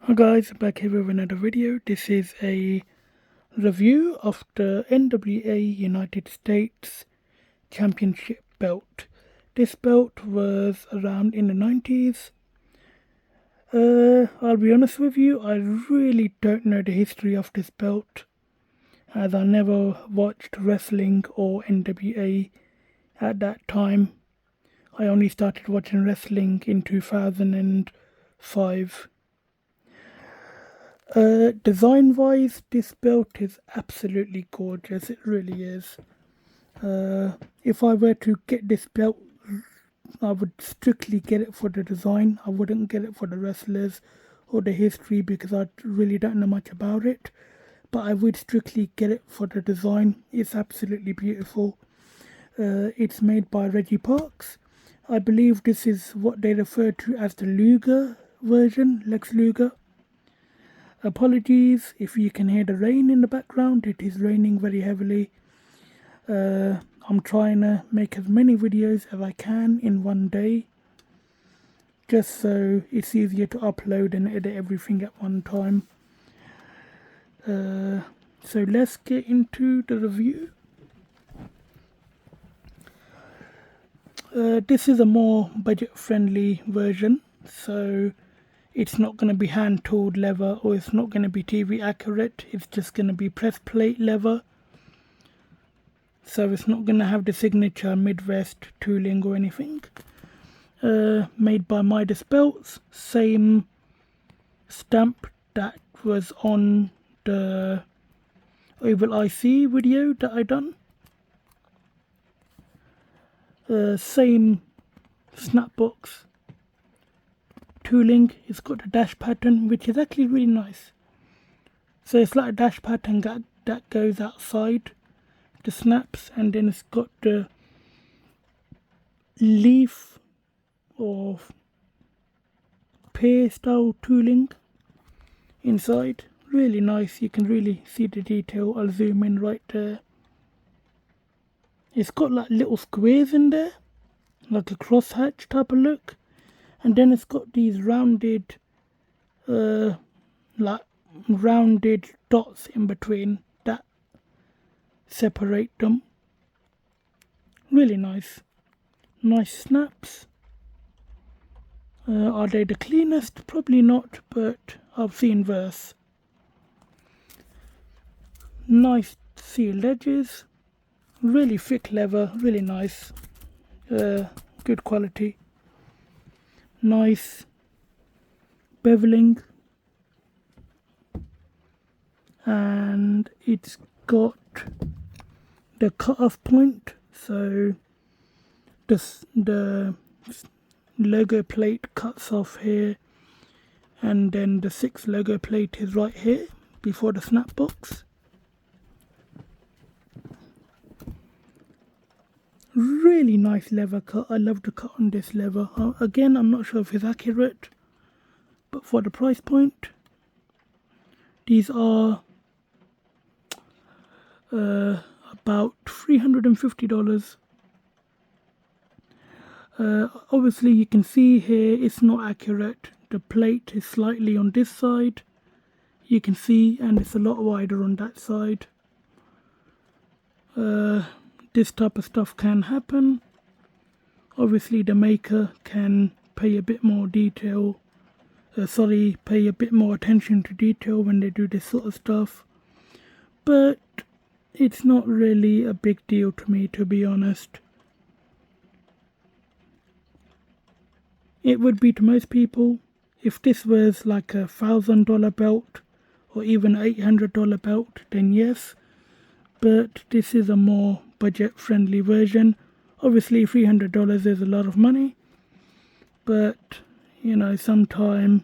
Hi guys, back here with another video. This is a review of the NWA United States Championship belt. This belt was around in the 90s. I'll be honest with you, I really don't know the history of this belt, as I never watched wrestling or NWA at that time. I only started watching wrestling in 2005. Design wise, this belt is absolutely gorgeous, it really is. If I were to get this belt, I would strictly get it for the design. I wouldn't get it for the wrestlers or the history because I really don't know much about it. But I would strictly get it for the design. It's absolutely beautiful. It's made by Reggie Parks. I believe this is what they refer to as the Luger version, Lex Luger. Apologies if you can hear the rain in the background, it is raining very heavily. I'm trying to make as many videos as I can in one day, just so it's easier to upload and edit everything at one time. So let's get into the review. This is a more budget friendly version, so it's not going to be hand tooled leather, or it's not going to be TV accurate. It's just going to be press plate leather, so it's not going to have the signature Midwest tooling or anything. Made by Midas Belts, same stamp that was on the Oval IC video that I done. Same snapbox tooling. It's got a dash pattern, which is actually really nice. So it's like a dash pattern that goes outside the snaps, and then it's got the leaf or pear style tooling inside. Really nice. You can really see the detail. I'll zoom in right there. It's got like little squares in there, like a crosshatch type of look. And then it's got these rounded dots in between that separate them. Really nice. Nice snaps. Are they the cleanest? Probably not, but I've seen worse. Nice sealed edges. Really thick leather, really nice. Good quality. Nice beveling, and it's got the cut-off point, so the logo plate cuts off here, and then the 6th logo plate is right here before the snap box. Really nice leather cut. I love the cut on this leather. Again, I'm not sure if it's accurate, but for the price point, these are about $350. Obviously you can see here it's not accurate. The plate is slightly on this side, you can see, and it's a lot wider on that side. This type of stuff can happen. Obviously the maker can pay a bit more detail, pay a bit more attention to detail when they do this sort of stuff, but it's not really a big deal to me, to be honest. It would be to most people. If this was like a $1,000 belt or even $800 belt, then yes, but this is a more budget friendly version. Obviously $300 is a lot of money, but you know, sometimes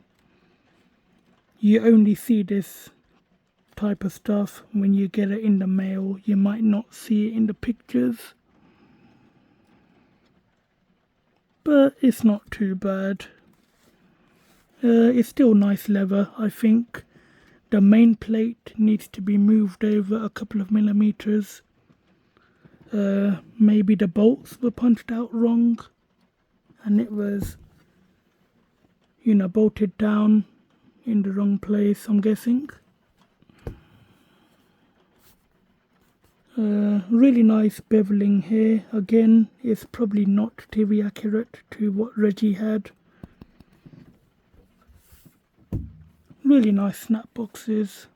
you only see this type of stuff when you get it in the mail. You might not see it in the pictures, but it's not too bad. It's still nice leather. I think the main plate needs to be moved over a couple of millimeters. Maybe the bolts were punched out wrong and it was, you know, bolted down in the wrong place, I'm guessing. Really nice beveling here. Again, it's probably not TV accurate to what Reggie had. Really nice snap boxes.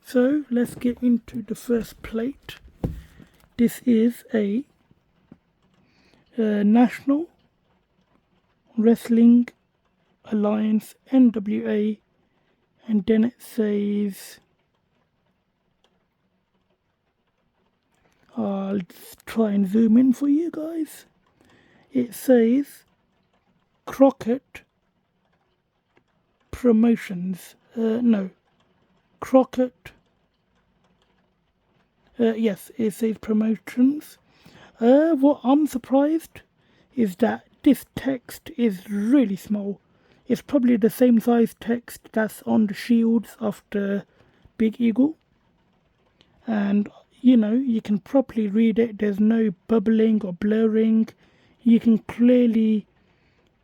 So let's get into the first plate. This is a National Wrestling Alliance NWA, and then it says, I'll try and zoom in for you guys. It says Crockett Promotions. No, Crockett. Yes, it says Promotions. What I'm surprised is that this text is really small. It's probably the same size text that's on the shields of the Big Eagle. And, you know, you can properly read it. There's no bubbling or blurring. You can clearly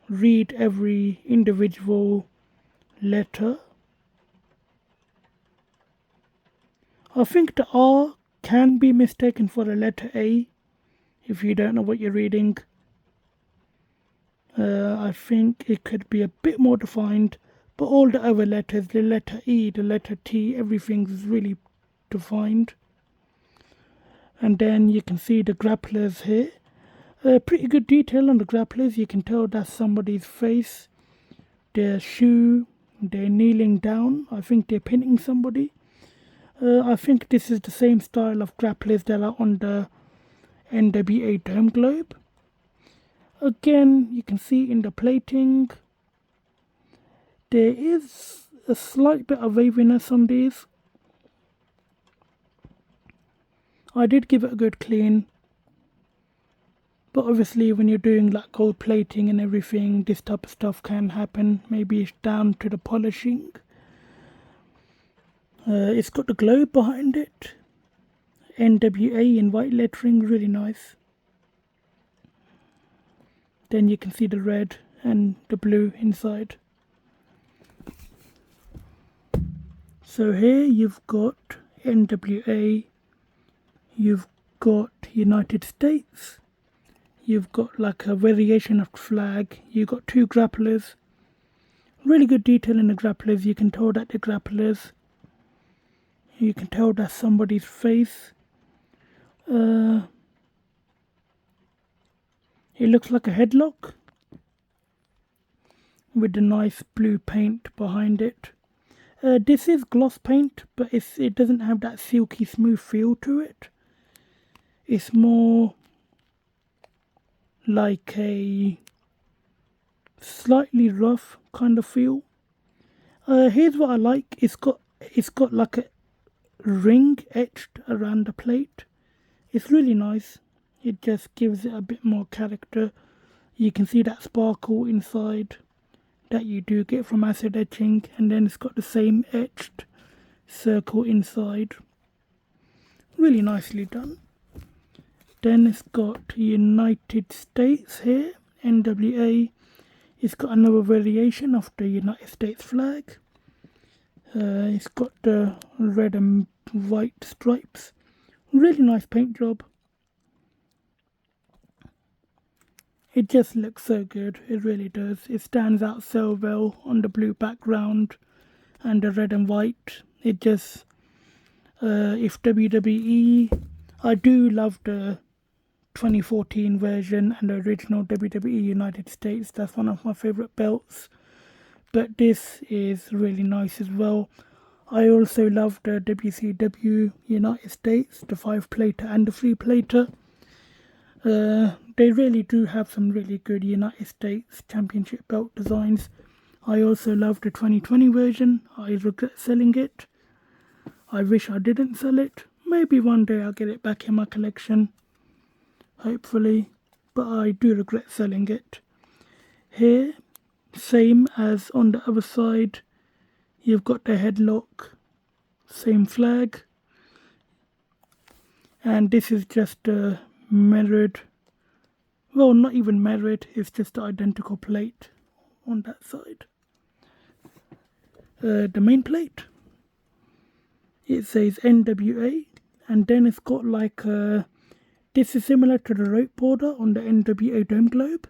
read every individual letter. I think the R can be mistaken for the letter A if you don't know what you're reading. I think it could be a bit more defined, but all the other letters, the letter E, the letter T, everything's really defined. And then you can see the grapplers here. Pretty good detail on the grapplers. You can tell that's somebody's face, their shoe, they're kneeling down. I think they're pinning somebody. I think this is the same style of grapplers that are on the NWA Dome Globe. Again, you can see in the plating, there is a slight bit of waviness on these. I did give it a good clean, but obviously when you're doing like gold plating and everything, this type of stuff can happen. Maybe it's down to the polishing. It's got the globe behind it. NWA in white lettering, really nice. Then you can see the red and the blue inside. So here you've got NWA, you've got United States, you've got like a variation of flag, you've got two grapplers. Really good detail in the grapplers. You can tell that the grapplers, you can tell that's somebody's face. It looks like a headlock with the nice blue paint behind it. This is gloss paint, but it doesn't have that silky smooth feel to it. It's more like a slightly rough kind of feel. Here's what I like. It's got like a ring etched around the plate. It's really nice. It just gives it a bit more character. You can see that sparkle inside that you do get from acid etching, and then it's got the same etched circle inside. Really nicely done. Then it's got United States here, NWA. It's got another variation of the United States flag. It's got the red and white stripes. Really nice paint job. It just looks so good, it really does. It stands out so well on the blue background and the red and white. It just, if WWE, I do love the 2014 version and the original WWE United States. That's one of my favourite belts. But this is really nice as well. I also love the WCW United States, the 5-plater and the 3-plater. They really do have some really good United States Championship belt designs. I also love the 2020 version. I regret selling it. I wish I didn't sell it. Maybe one day I'll get it back in my collection. Hopefully. But I do regret selling it. Here, same as on the other side. You've got the headlock. Same flag. And this is just a mirrored Well, not even mirrored, it's just the identical plate on that side. The main plate, it says NWA, and then it's got like this is similar to the rope border on the NWA dome globe.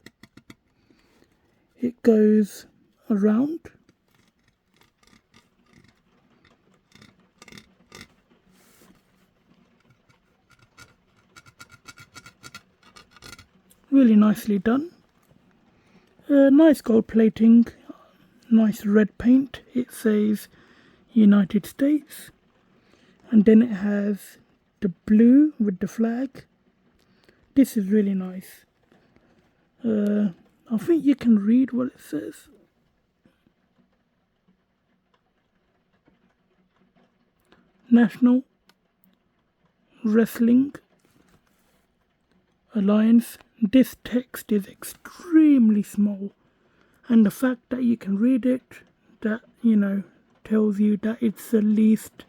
It goes around. Really nicely done. Nice gold plating, nice red paint. It says United States, and then it has the blue with the flag. This is really nice. I think you can read what it says. National Wrestling Alliance. This text is extremely small, and the fact that you can read it, that, you know, tells you that it's at least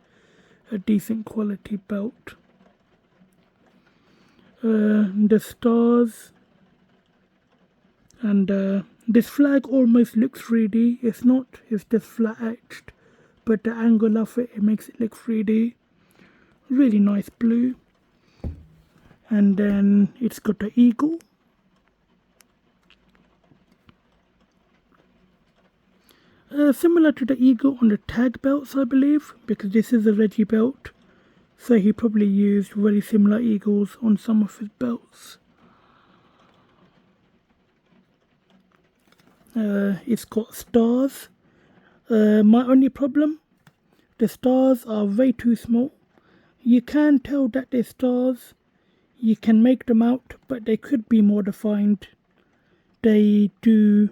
a decent quality belt. The stars and this flag almost looks 3D. It's not, it's just flat etched, but the angle of it makes it look 3D. Really nice blue. And then it's got the eagle. Similar to the eagle on the tag belts, I believe, because this is a Reggie belt. So he probably used very similar eagles on some of his belts. It's got stars. My only problem, the stars are way too small. You can tell that they're stars. You can make them out, but they could be more defined. They do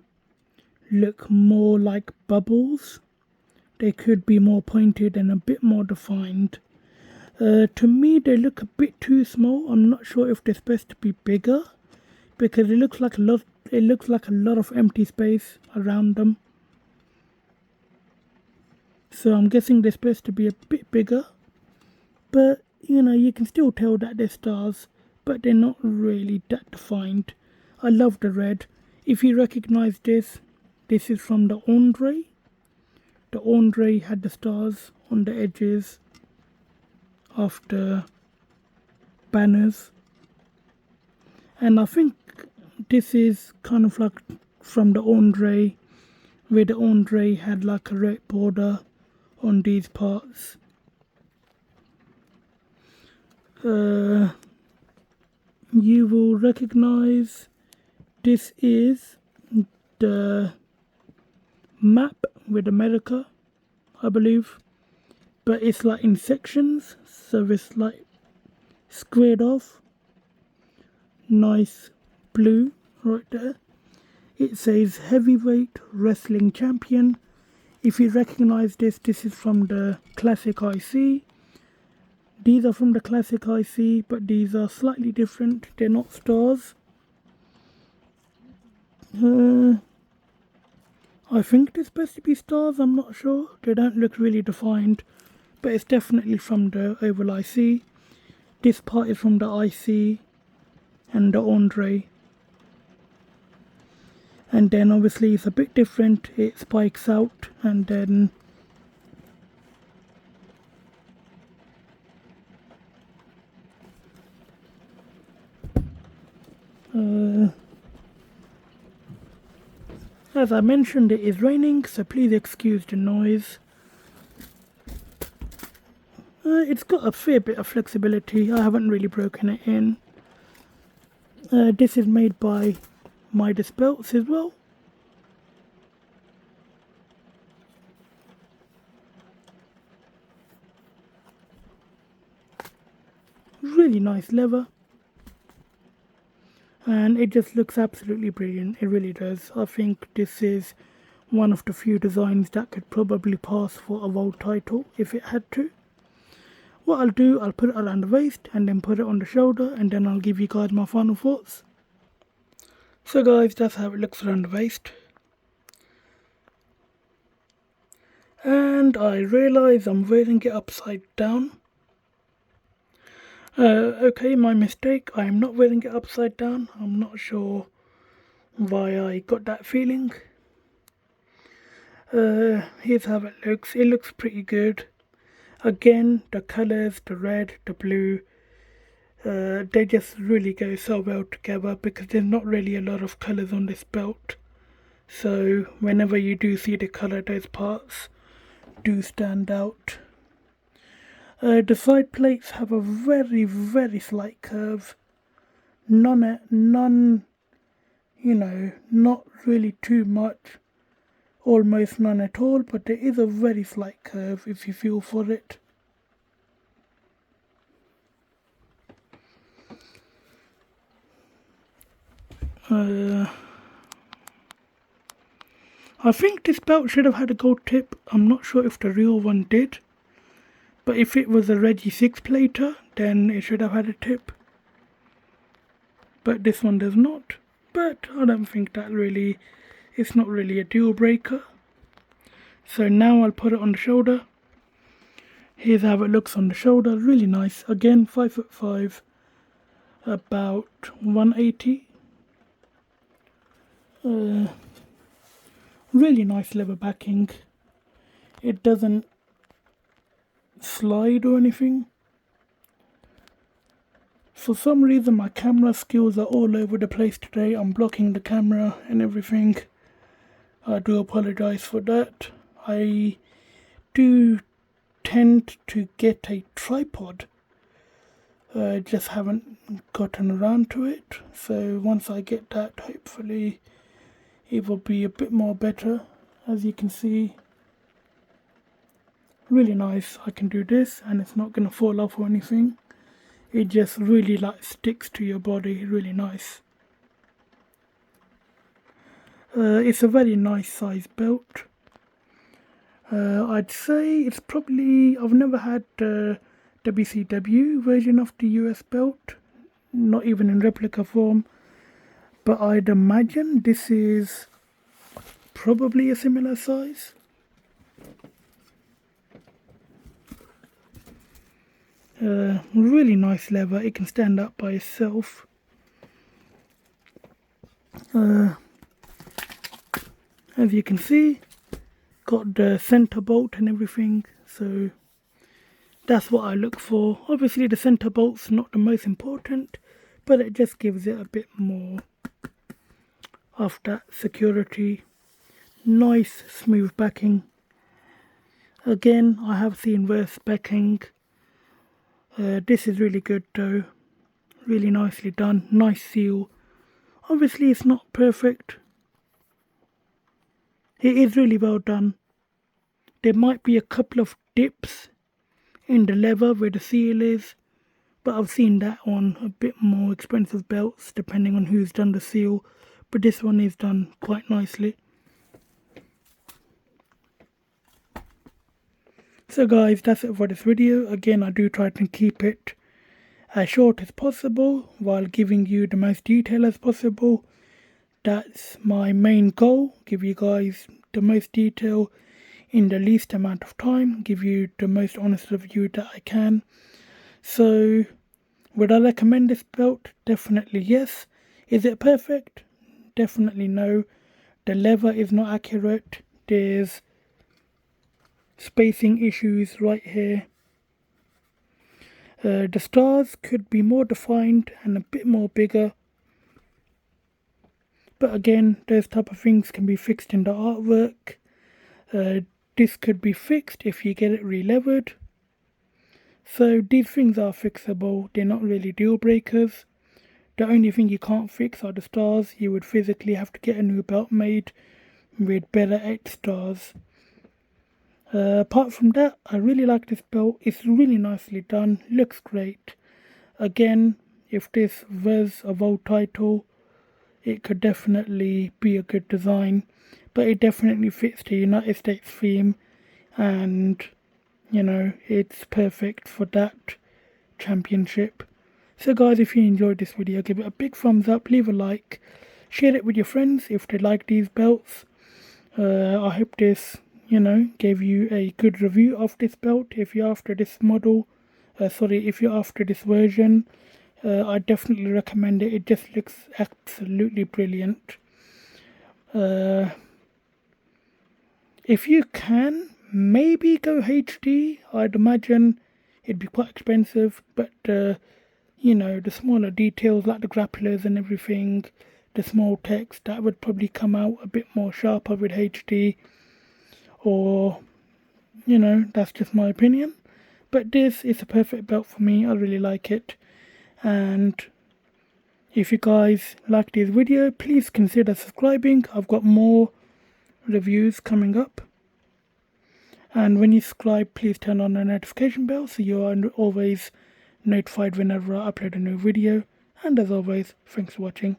look more like bubbles. They could be more pointed and a bit more defined. To me, they look a bit too small. I'm not sure if they're supposed to be bigger, because it looks like a lot. It looks like a lot of empty space around them. So I'm guessing they're supposed to be a bit bigger. But you know, you can still tell that they're stars, but they're not really that defined. I love the red. If you recognize this, this is from the Andre. The Andre had the stars on the edges of the banners. And I think this is kind of like from the Andre, where the Andre had like a red border on these parts. You will recognize this is the map with America, I believe, but it's like in sections, so it's like squared off. Nice blue right there. It says heavyweight wrestling champion. If you recognize this, this is from the classic IC. These are from the classic IC, but these are slightly different. They're not stars. I think they're supposed to be stars, I'm not sure. They don't look really defined, but it's definitely from the oval IC. This part is from the IC and the Andre. And then obviously it's a bit different. It spikes out, and then as I mentioned, it is raining, so please excuse the noise. It's got a fair bit of flexibility. I haven't really broken it in. This is made by By Hayyat Belts as well. Really nice leather. And it just looks absolutely brilliant. It really does. I think this is one of the few designs that could probably pass for a world title if it had to. What I'll do, I'll put it around the waist and then put it on the shoulder, and then I'll give you guys my final thoughts. So guys, that's how it looks around the waist. And I realise I'm wearing it upside down. Okay, my mistake. I am not wearing it upside down. I'm not sure why I got that feeling. Here's how it looks. It looks pretty good. Again, the colours, the red, the blue, they just really go so well together because there's not really a lot of colours on this belt. So whenever you do see the colour, those parts do stand out. The side plates have a very, very slight curve. None, not really too much. Almost none at all, but there is a very slight curve if you feel for it. I think this belt should have had a gold tip. I'm not sure if the real one did. But if it was a Reggie 6-plater, then it should have had a tip. But this one does not. But I don't think that really, it's not really a deal breaker. So now I'll put it on the shoulder. Here's how it looks on the shoulder. Really nice. Again, 5'5", about 180. Really nice leather backing. It doesn't slide or anything. For some reason my camera skills are all over the place today. I'm blocking the camera and everything. I do apologize for that. I do tend to get a tripod. Just haven't gotten around to it. So once I get that, hopefully it will be a bit more better. As you can see, really nice. I can do this and it's not going to fall off or anything. It just really sticks to your body. Really nice. It's a very nice size belt. I'd say it's probably, I've never had the WCW version of the US belt, not even in replica form, but I'd imagine this is probably a similar size. Really nice leather. It can stand up by itself. As you can see, got the center bolt and everything, so that's what I look for. Obviously the center bolt's not the most important, but it just gives it a bit more of that security. Nice smooth backing. Again, I have seen worse backing. This is really good though. Really nicely done. Nice seal. Obviously it's not perfect. It is really well done. There might be a couple of dips in the leather where the seal is, but I've seen that on a bit more expensive belts depending on who's done the seal, but this one is done quite nicely. So guys, that's it for this video. Again, I do try to keep it as short as possible while giving you the most detail as possible. That's my main goal, give you guys the most detail in the least amount of time, give you the most honest review that I can. So, would I recommend this belt? Definitely yes. Is it perfect? Definitely no. The leather is not accurate. There's spacing issues right here. The stars could be more defined and a bit more bigger. But again, those type of things can be fixed in the artwork. This could be fixed if you get it re-levered. So these things are fixable. They're not really deal breakers. The only thing you can't fix are the stars. You would physically have to get a new belt made with better 8 stars. Apart from that, I really like this belt. It's really nicely done. Looks great. Again, if this was a world title, it could definitely be a good design. But it definitely fits the United States theme. And, it's perfect for that championship. So guys, if you enjoyed this video, give it a big thumbs up. Leave a like. Share it with your friends if they like these belts. I hope this gave you a good review of this belt if you're after this model, sorry, if you're after this version, I definitely recommend it. It just looks absolutely brilliant. If you can, maybe go HD. I'd imagine it'd be quite expensive, but you know, the smaller details like the grapplers and everything, the small text, that would probably come out a bit more sharper with HD. Or, you know, that's just my opinion. But this is a perfect belt for me. I really like it. And if you guys like this video, please consider subscribing. I've got more reviews coming up. And when you subscribe, please turn on the notification bell so you are always notified whenever I upload a new video. And as always, thanks for watching.